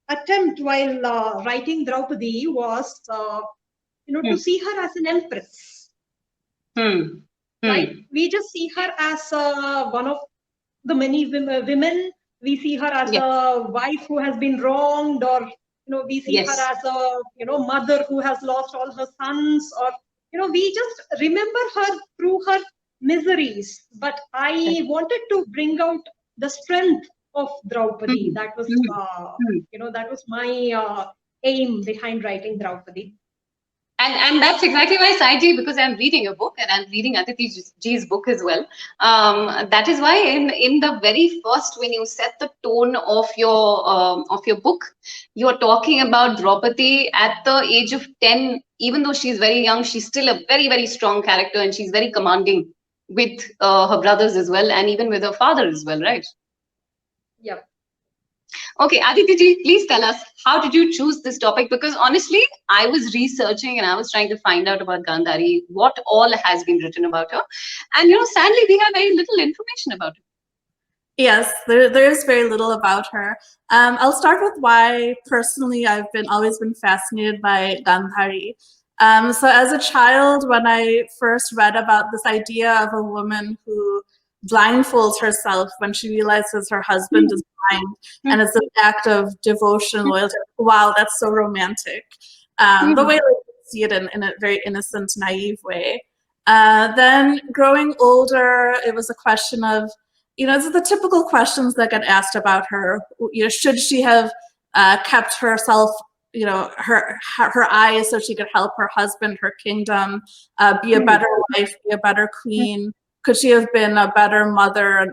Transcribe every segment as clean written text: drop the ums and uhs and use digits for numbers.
attempt while writing Draupadi was, to see her as an empress. Right? We just see her as one of the many women. We see her as a wife who has been wronged, or we see her as a mother who has lost all her sons, or we just remember her through her miseries. But I wanted to bring out the strength of Draupadi. That was that was my aim behind writing Draupadi. And that's exactly why, Saiji, because I'm reading a book and I'm reading Aditi Ji's book as well. That is why in the very first, when you set the tone of your book, you're talking about Draupadi at the age of 10. Even though she's very young, she's still a very, very strong character, and she's very commanding with her brothers as well, and even with her father as well, right? Yeah. Okay, Aditi ji, please tell us, how did you choose this topic? Because honestly, I was researching and I was trying to find out about Gandhari, what all has been written about her. And sadly, we have very little information about her. Yes, there's very little about her. I'll start with why personally I've always been fascinated by Gandhari. So as a child, when I first read about this idea of a woman who blindfolds herself when she realizes her husband is blind, and it's an act of devotion, loyalty. Wow, that's so romantic. The way I see it in a very innocent, naive way. Then growing older, it was a question of, it's the typical questions that get asked about her. Should she have kept herself, her eyes so she could help her husband, her kingdom, be a better wife, be a better queen? Could she have been a better mother? And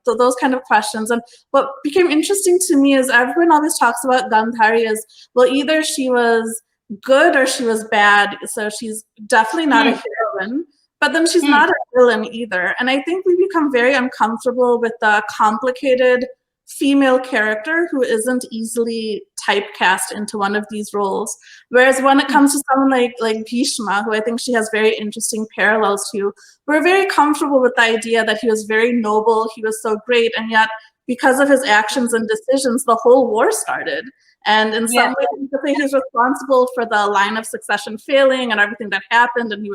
those kind of questions. And what became interesting to me is everyone always talks about Gandhari as, well, either she was good or she was bad. So she's definitely not a heroine, but then she's not a villain either. And I think we become very uncomfortable with the complicated female character who isn't easily typecast into one of these roles. Whereas when it comes to someone like Bhishma, who I think she has very interesting parallels to, we're very comfortable with the idea that he was very noble, he was so great, and yet because of his actions and decisions, the whole war started. And in some ways, he's responsible for the line of succession failing and everything that happened, and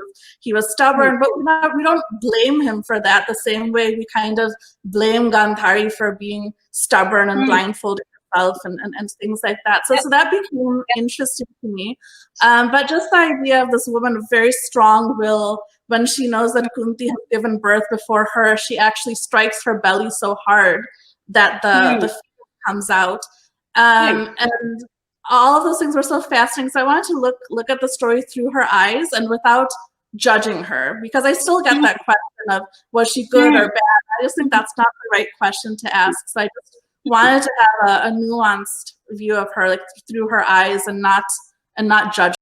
he was stubborn, but we don't blame him for that the same way we kind of blame Gandhari for being stubborn and blindfolded herself and things like that. So that became interesting to me. But just the idea of this woman with very strong will, when she knows that Kunti has given birth before her, she actually strikes her belly so hard that the fetus comes out. And all of those things were so fascinating. So I wanted to look at the story through her eyes and without judging her, because I still get that question of, was she good or bad? I just think that's not the right question to ask. So I just wanted to have a nuanced view of her, like through her eyes, and not judge